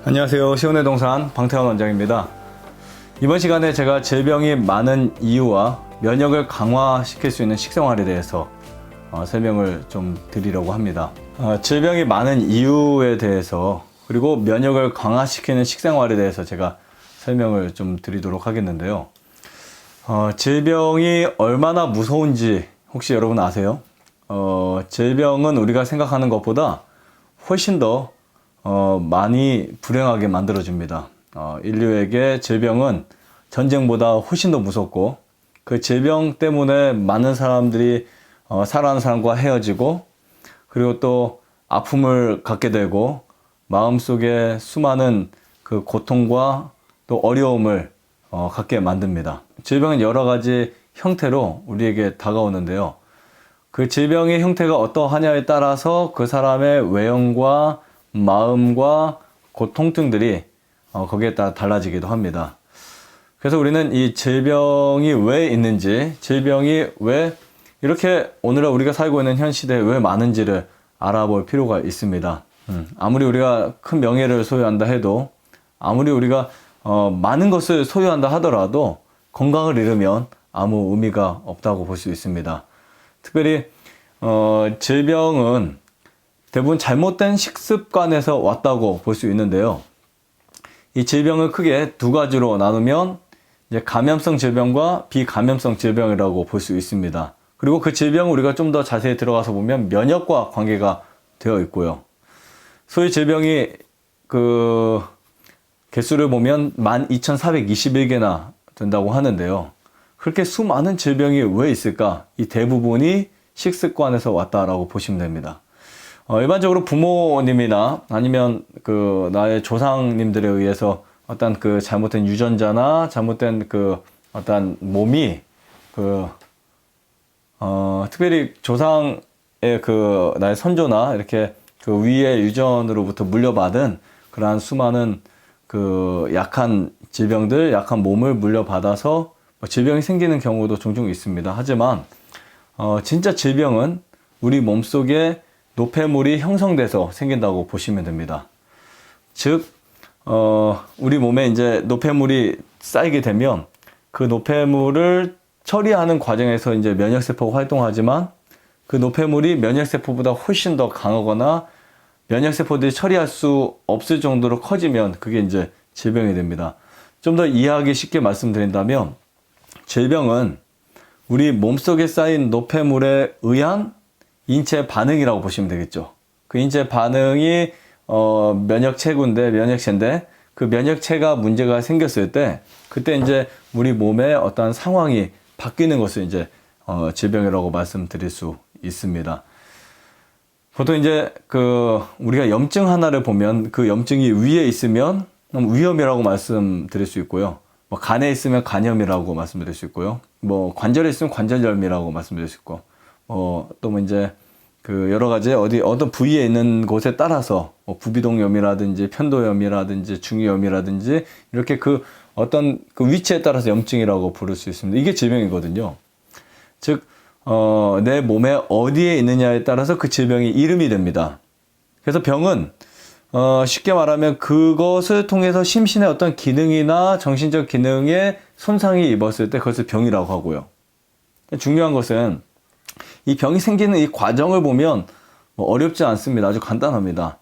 안녕하세요. 시온의 동산 방태환 원장입니다. 이번 시간에 제가 질병이 많은 이유와 면역을 강화시킬 수 있는 식생활에 대해서 설명을 좀 드리려고 합니다. 질병이 많은 이유에 대해서 그리고 면역을 강화시키는 식생활에 대해서 제가 설명을 좀 드리도록 하겠는데요. 질병이 얼마나 무서운지 혹시 여러분 아세요? 질병은 우리가 생각하는 것보다 훨씬 더 많이 불행하게 만들어줍니다. 인류에게 질병은 전쟁보다 훨씬 더 무섭고 그 질병 때문에 많은 사람들이 사랑하는 사람과 헤어지고 그리고 또 아픔을 갖게 되고 마음속에 수많은 그 고통과 또 어려움을 갖게 만듭니다. 질병은 여러 가지 형태로 우리에게 다가오는데요. 그 질병의 형태가 어떠하냐에 따라서 그 사람의 외형과 마음과 고통들이 거기에 따라 달라지기도 합니다. 그래서 우리는 이 질병이 왜 있는지, 질병이 왜 이렇게 오늘날 우리가 살고 있는 현 시대에 왜 많은지를 알아볼 필요가 있습니다. 아무리 우리가 큰 명예를 소유한다 해도, 아무리 우리가 많은 것을 소유한다 하더라도 건강을 잃으면 아무 의미가 없다고 볼 수 있습니다. 특별히 질병은 대부분 잘못된 식습관에서 왔다고 볼 수 있는데요. 이 질병을 크게 두 가지로 나누면 이제 감염성 질병과 비감염성 질병이라고 볼 수 있습니다. 그리고 그 질병을 우리가 좀 더 자세히 들어가서 보면 면역과 관계가 되어 있고요. 소위 질병이 그 개수를 보면 12,421개나 된다고 하는데요. 그렇게 수많은 질병이 왜 있을까? 이 대부분이 식습관에서 왔다라고 보시면 됩니다. 일반적으로 부모님이나 아니면 그 나의 조상님들에 의해서 어떤 그 잘못된 유전자나 잘못된 그 어떤 몸이 특별히 조상의 그 나의 선조나 이렇게 그 위의 유전으로부터 물려받은 그러한 수많은 그 약한 질병들, 약한 몸을 물려받아서 질병이 생기는 경우도 종종 있습니다. 하지만 진짜 질병은 우리 몸속에 노폐물이 형성돼서 생긴다고 보시면 됩니다. 즉, 우리 몸에 이제 노폐물이 쌓이게 되면 그 노폐물을 처리하는 과정에서 이제 면역세포가 활동하지만 그 노폐물이 면역세포보다 훨씬 더 강하거나 면역세포들이 처리할 수 없을 정도로 커지면 그게 이제 질병이 됩니다. 좀 더 이해하기 쉽게 말씀드린다면 질병은 우리 몸속에 쌓인 노폐물에 의한 인체 반응이라고 보시면 되겠죠. 그 인체 반응이 면역체인데 그 면역체가 문제가 생겼을 때 그때 이제 우리 몸의 어떤 상황이 바뀌는 것을 이제 질병이라고 말씀드릴 수 있습니다. 보통 이제 그 우리가 염증 하나를 보면 그 염증이 위에 있으면 위염이라고 말씀드릴 수 있고요. 뭐 간에 있으면 간염이라고 말씀드릴 수 있고요. 뭐 관절에 있으면 관절염이라고 말씀드릴 수 있고, 또 뭐 이제 그 여러 가지 어떤 부위에 있는 곳에 따라서 뭐 부비동염이라든지 편도염이라든지 중이염이라든지 이렇게 그 어떤 그 위치에 따라서 염증이라고 부를 수 있습니다. 이게 질병이거든요. 즉, 내 몸에 어디에 있느냐에 따라서 그 질병이 이름이 됩니다. 그래서 병은 쉽게 말하면 그것을 통해서 심신의 어떤 기능이나 정신적 기능에 손상이 입었을 때 그것을 병이라고 하고요. 중요한 것은 이 병이 생기는 이 과정을 보면 어렵지 않습니다. 아주 간단합니다.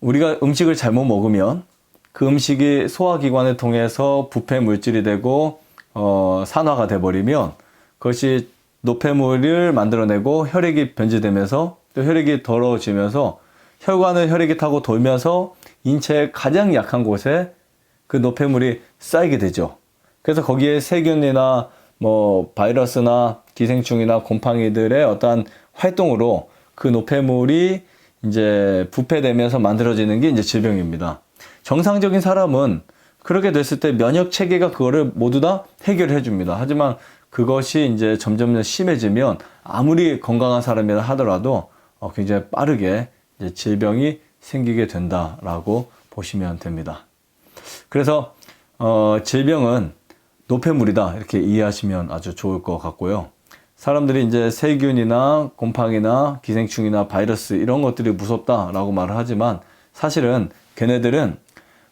우리가 음식을 잘못 먹으면 그 음식이 소화기관을 통해서 부패 물질이 되고 산화가 돼버리면 그것이 노폐물을 만들어내고 혈액이 변질되면서 또 혈액이 더러워지면서 혈관을 혈액이 타고 돌면서 인체의 가장 약한 곳에 그 노폐물이 쌓이게 되죠. 그래서 거기에 세균이나 뭐 바이러스나 기생충이나 곰팡이들의 어떠한 활동으로 그 노폐물이 이제 부패되면서 만들어지는 게 이제 질병입니다. 정상적인 사람은 그렇게 됐을 때 면역 체계가 그거를 모두 다 해결해 줍니다. 하지만 그것이 이제 점점 심해지면 아무리 건강한 사람이라 하더라도 굉장히 빠르게 이제 질병이 생기게 된다라고 보시면 됩니다. 그래서 질병은 노폐물이다 이렇게 이해하시면 아주 좋을 것 같고요. 사람들이 이제 세균이나 곰팡이나 기생충이나 바이러스 이런 것들이 무섭다라고 말을 하지만 사실은 걔네들은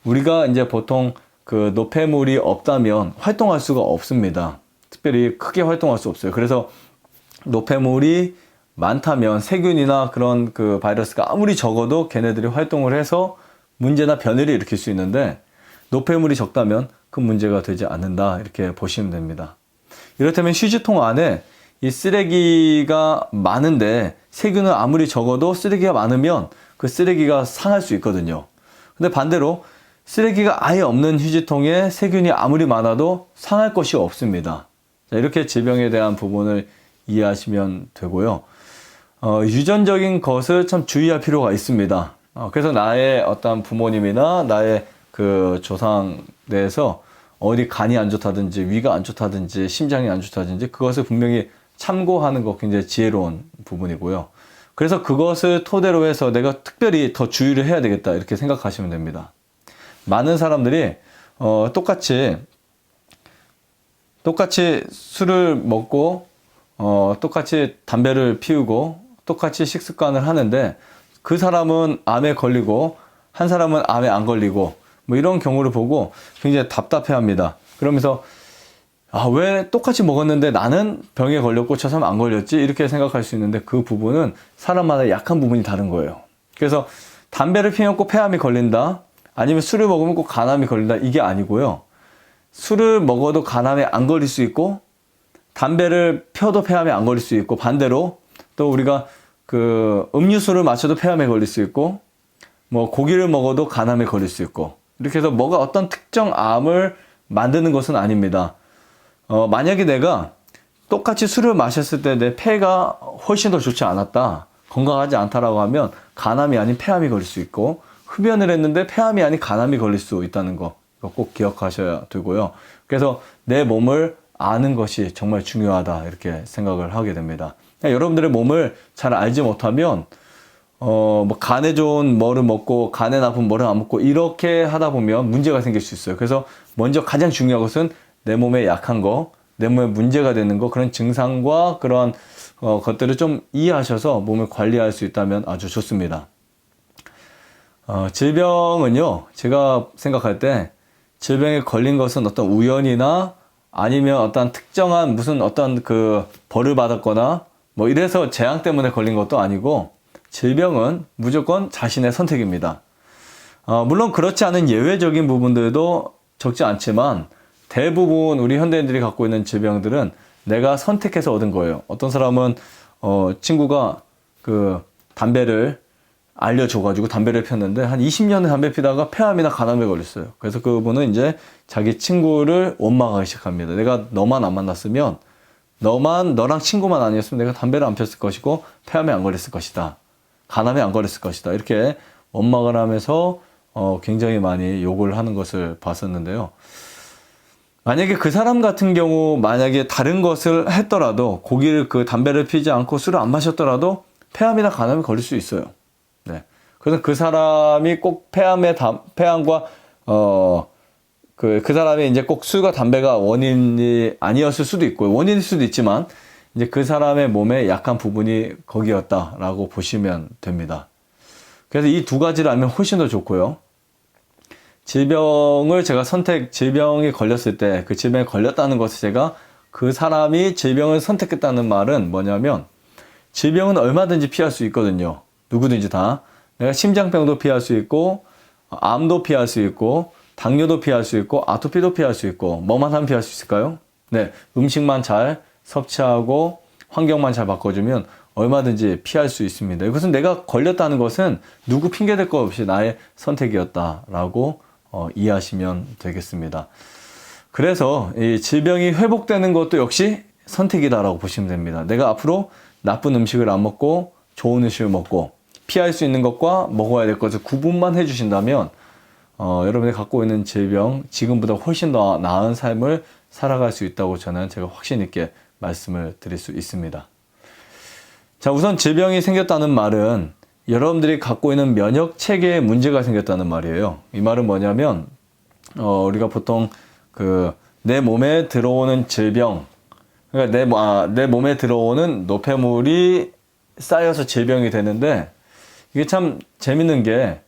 우리가 이제 보통 그 노폐물이 없다면 활동할 수가 없습니다. 특별히 크게 활동할 수 없어요. 그래서 노폐물이 많다면 세균이나 그런 그 바이러스가 아무리 적어도 걔네들이 활동을 해서 문제나 변이를 일으킬 수 있는데, 노폐물이 적다면 그 문제가 되지 않는다, 이렇게 보시면 됩니다. 이렇다면 휴지통 안에 이 쓰레기가 많은데 세균은 아무리 적어도 쓰레기가 많으면 그 쓰레기가 상할 수 있거든요. 근데 반대로 쓰레기가 아예 없는 휴지통에 세균이 아무리 많아도 상할 것이 없습니다. 자, 이렇게 질병에 대한 부분을 이해하시면 되고요. 유전적인 것을 참 주의할 필요가 있습니다. 그래서 나의 어떤 부모님이나 나의 그 조상 내에서 어디 간이 안 좋다든지 위가 안 좋다든지 심장이 안 좋다든지 그것을 분명히 참고하는 거 굉장히 지혜로운 부분이고요. 그래서 그것을 토대로 해서 내가 특별히 더 주의를 해야 되겠다, 이렇게 생각하시면 됩니다. 많은 사람들이 똑같이 술을 먹고 똑같이 담배를 피우고 똑같이 식습관을 하는데 그 사람은 암에 걸리고 한 사람은 암에 안 걸리고 뭐 이런 경우를 보고 굉장히 답답해합니다. 그러면서 왜 똑같이 먹었는데 나는 병에 걸렸고 저 사람은 안 걸렸지? 이렇게 생각할 수 있는데 그 부분은 사람마다 약한 부분이 다른 거예요. 그래서 담배를 피우면 꼭 폐암이 걸린다, 아니면 술을 먹으면 꼭 간암이 걸린다, 이게 아니고요. 술을 먹어도 간암에 안 걸릴 수 있고 담배를 펴도 폐암에 안 걸릴 수 있고, 반대로 또 우리가 그 음료수를 마셔도 폐암에 걸릴 수 있고, 뭐 고기를 먹어도 간암에 걸릴 수 있고, 이렇게 해서 뭐가 어떤 특정 암을 만드는 것은 아닙니다. 만약에 내가 똑같이 술을 마셨을 때 내 폐가 훨씬 더 좋지 않았다, 건강하지 않다라고 하면 간암이 아닌 폐암이 걸릴 수 있고, 흡연을 했는데 폐암이 아닌 간암이 걸릴 수 있다는 거 꼭 기억하셔야 되고요. 그래서 내 몸을 아는 것이 정말 중요하다, 이렇게 생각을 하게 됩니다. 여러분들의 몸을 잘 알지 못하면 뭐 간에 좋은 뭐를 먹고 간에 나쁜 뭐를 안 먹고 이렇게 하다 보면 문제가 생길 수 있어요. 그래서 먼저 가장 중요한 것은 내 몸에 약한 거, 내 몸에 문제가 되는 거, 그런 증상과 그런 것들을 좀 이해하셔서 몸을 관리할 수 있다면 아주 좋습니다. 질병은요, 제가 생각할 때 질병에 걸린 것은 어떤 우연이나 아니면 어떤 특정한 무슨 어떤 그 벌을 받았거나 뭐 이래서 재앙 때문에 걸린 것도 아니고, 질병은 무조건 자신의 선택입니다. 물론 그렇지 않은 예외적인 부분들도 적지 않지만 대부분 우리 현대인들이 갖고 있는 질병들은 내가 선택해서 얻은 거예요. 어떤 사람은 친구가 그 담배를 알려줘가지고 담배를 폈는데 한 20년을 담배 피다가 폐암이나 간암에 걸렸어요. 그래서 그분은 이제 자기 친구를 원망하기 시작합니다. 내가 너만 안 만났으면, 너랑 친구만 아니었으면 내가 담배를 안 폈을 것이고 폐암에 안 걸렸을 것이다, 간암에 안 걸렸을 것이다, 이렇게 원망을 하면서 굉장히 많이 욕을 하는 것을 봤었는데요. 만약에 그 사람 같은 경우 만약에 다른 것을 했더라도, 그 담배를 피지 않고 술을 안 마셨더라도 폐암이나 간암에 걸릴 수 있어요. 네. 그래서 그 사람이 꼭 폐암과 그 사람이 이제 꼭 술과 담배가 원인이 아니었을 수도 있고, 원인일 수도 있지만 이제 그 사람의 몸에 약한 부분이 거기였다라고 보시면 됩니다. 그래서 이 두 가지를 알면 훨씬 더 좋고요. 질병이 걸렸을 때 그 질병에 걸렸다는 것을 제가 그 사람이 질병을 선택했다는 말은 뭐냐면, 질병은 얼마든지 피할 수 있거든요. 누구든지 다. 내가 심장병도 피할 수 있고, 암도 피할 수 있고, 당뇨도 피할 수 있고, 아토피도 피할 수 있고, 뭐만 하면 피할 수 있을까요? 네, 음식만 잘 섭취하고 환경만 잘 바꿔주면 얼마든지 피할 수 있습니다. 이것은 내가 걸렸다는 것은 누구 핑계댈 것 없이 나의 선택이었다라고 이해하시면 되겠습니다. 그래서 이 질병이 회복되는 것도 역시 선택이다라고 보시면 됩니다. 내가 앞으로 나쁜 음식을 안 먹고 좋은 음식을 먹고 피할 수 있는 것과 먹어야 될 것을 구분만 해주신다면 여러분이 갖고 있는 질병, 지금보다 훨씬 더 나은 삶을 살아갈 수 있다고 제가 확신 있게 말씀을 드릴 수 있습니다. 자, 우선 질병이 생겼다는 말은 여러분들이 갖고 있는 면역 체계에 문제가 생겼다는 말이에요. 이 말은 뭐냐면 우리가 보통 내 몸에 들어오는 질병, 그러니까 내 몸에 들어오는 노폐물이 쌓여서 질병이 되는데, 이게 참 재밌는 게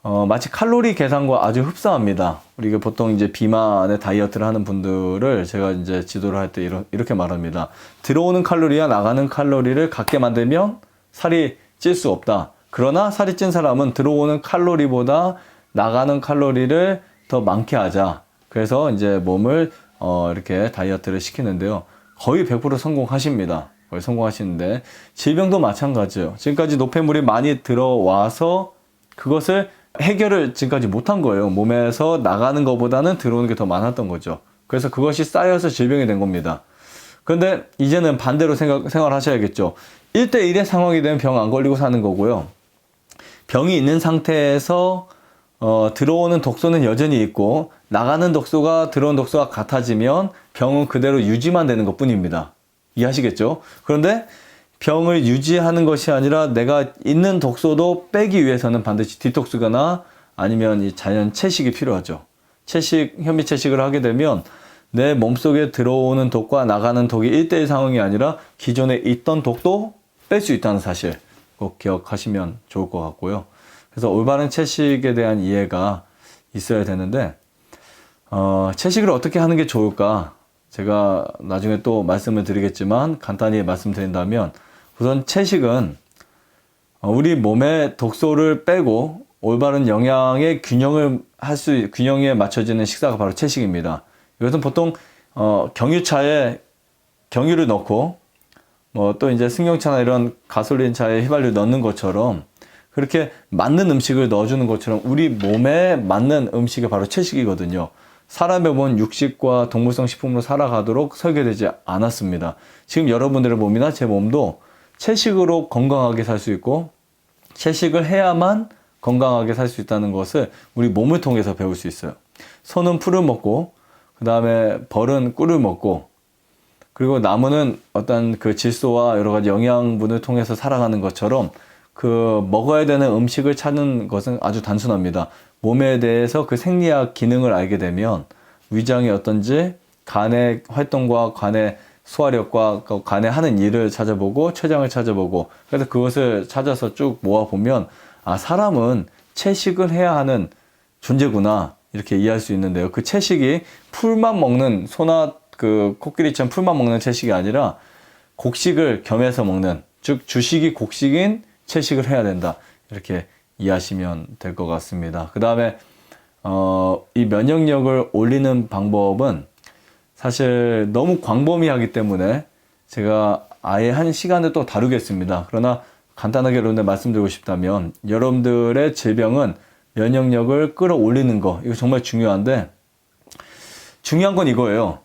마치 칼로리 계산과 아주 흡사합니다. 우리가 보통 이제 비만의 다이어트를 하는 분들을 제가 이제 지도를 할 때 이렇게 말합니다. 들어오는 칼로리와 나가는 칼로리를 같게 만들면 살이 찔 수 없다. 그러나 살이 찐 사람은 들어오는 칼로리보다 나가는 칼로리를 더 많게 하자. 그래서 이제 몸을 이렇게 다이어트를 시키는데요. 거의 100% 성공하십니다. 거의 성공하시는데 질병도 마찬가지예요. 지금까지 노폐물이 많이 들어와서 그것을 해결을 지금까지 못한 거예요. 몸에서 나가는 것보다는 들어오는 게 더 많았던 거죠. 그래서 그것이 쌓여서 질병이 된 겁니다. 그런데 이제는 반대로 생활하셔야겠죠. 1대1의 상황이 되면 병 안 걸리고 사는 거고요. 병이 있는 상태에서 들어오는 독소는 여전히 있고 나가는 독소가 들어온 독소가 같아지면 병은 그대로 유지만 되는 것 뿐입니다. 이해하시겠죠? 그런데 병을 유지하는 것이 아니라 내가 있는 독소도 빼기 위해서는 반드시 디톡스거나 아니면 이 자연 채식이 필요하죠. 현미 채식을 하게 되면 내 몸속에 들어오는 독과 나가는 독이 1대1 상황이 아니라 기존에 있던 독도 뺄 수 있다는 사실 꼭 기억하시면 좋을 것 같고요. 그래서 올바른 채식에 대한 이해가 있어야 되는데 채식을 어떻게 하는 게 좋을까? 제가 나중에 또 말씀을 드리겠지만 간단히 말씀드린다면 우선 채식은 우리 몸의 독소를 빼고 올바른 영양의 균형에 맞춰지는 식사가 바로 채식입니다. 이것은 보통 경유차에 경유를 넣고 또 이제 승용차나 이런 가솔린 차에 휘발유를 넣는 것처럼 그렇게 맞는 음식을 넣어주는 것처럼 우리 몸에 맞는 음식이 바로 채식이거든요. 사람의 몸은 육식과 동물성 식품으로 살아가도록 설계되지 않았습니다. 지금 여러분들의 몸이나 제 몸도 채식으로 건강하게 살 수 있고 채식을 해야만 건강하게 살 수 있다는 것을 우리 몸을 통해서 배울 수 있어요. 소는 풀을 먹고 그 다음에 벌은 꿀을 먹고 그리고 나무는 어떤 그 질소와 여러 가지 영양분을 통해서 살아가는 것처럼 그 먹어야 되는 음식을 찾는 것은 아주 단순합니다. 몸에 대해서 그 생리학 기능을 알게 되면 위장이 어떤지 간의 활동과 간의 소화력과 간에 하는 일을 찾아보고 췌장을 찾아보고 그래서 그것을 찾아서 쭉 모아보면 사람은 채식을 해야 하는 존재구나 이렇게 이해할 수 있는데요. 그 채식이 풀만 먹는 소나 그 코끼리처럼 풀만 먹는 채식이 아니라 곡식을 겸해서 먹는 즉 주식이 곡식인 채식을 해야 된다 이렇게 이해하시면 될 것 같습니다. 그 다음에 이 면역력을 올리는 방법은 사실 너무 광범위하기 때문에 제가 아예 한 시간을 또 다루겠습니다. 그러나 간단하게 여러분들 말씀드리고 싶다면 여러분들의 질병은 면역력을 끌어올리는 거 이거 정말 중요한데 중요한 건 이거예요.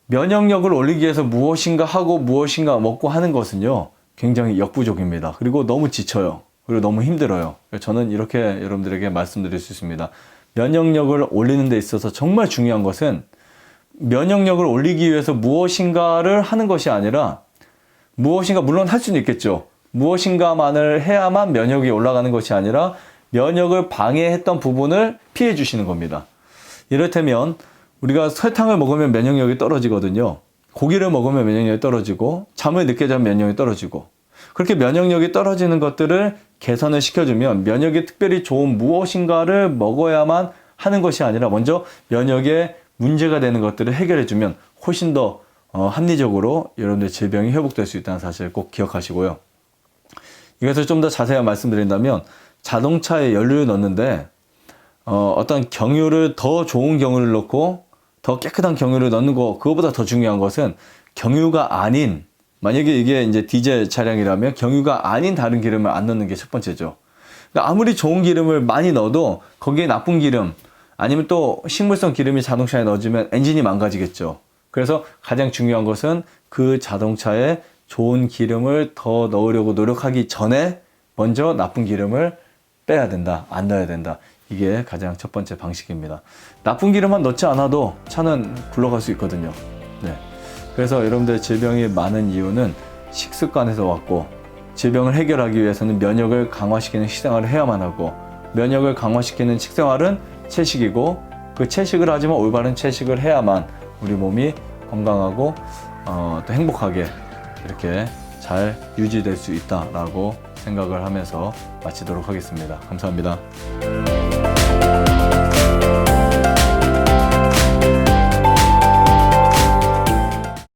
면역력을 올리기 위해서 무엇인가 하고 무엇인가 먹고 하는 것은요 굉장히 역부족입니다. 그리고 너무 지쳐요. 그리고 너무 힘들어요. 저는 이렇게 여러분들에게 말씀드릴 수 있습니다. 면역력을 올리는 데 있어서 정말 중요한 것은 면역력을 올리기 위해서 무엇인가를 하는 것이 아니라 무엇인가 물론 할 수는 있겠죠. 무엇인가만을 해야만 면역이 올라가는 것이 아니라 면역을 방해했던 부분을 피해 주시는 겁니다. 이를테면 우리가 설탕을 먹으면 면역력이 떨어지거든요. 고기를 먹으면 면역력이 떨어지고 잠을 늦게 자면 면역력이 떨어지고 그렇게 면역력이 떨어지는 것들을 개선을 시켜주면 면역이 특별히 좋은 무엇인가를 먹어야만 하는 것이 아니라 먼저 면역에 문제가 되는 것들을 해결해주면 훨씬 더 합리적으로 여러분들 질병이 회복될 수 있다는 사실을 꼭 기억하시고요. 이것을 좀 더 자세히 말씀드린다면 자동차에 연료를 넣는데 어떤 경유를 더 좋은 경유를 넣고 더 깨끗한 경유를 넣는 거 그거보다 더 중요한 것은 경유가 아닌 만약에 이게 이제 디젤 차량이라면 경유가 아닌 다른 기름을 안 넣는 게 첫 번째죠. 그러니까 아무리 좋은 기름을 많이 넣어도 거기에 나쁜 기름 아니면 또 식물성 기름이 자동차에 넣어지면 엔진이 망가지겠죠. 그래서 가장 중요한 것은 그 자동차에 좋은 기름을 더 넣으려고 노력하기 전에 먼저 나쁜 기름을 빼야 된다. 안 넣어야 된다. 이게 가장 첫 번째 방식입니다. 나쁜 기름만 넣지 않아도 차는 굴러갈 수 있거든요. 네. 그래서 여러분들 질병이 많은 이유는 식습관에서 왔고 질병을 해결하기 위해서는 면역을 강화시키는 식생활을 해야만 하고 면역을 강화시키는 식생활은 채식이고 그 채식을 하지만 올바른 채식을 해야만 우리 몸이 건강하고 또 행복하게 이렇게 잘 유지될 수 있다라고 생각을 하면서 마치도록 하겠습니다. 감사합니다.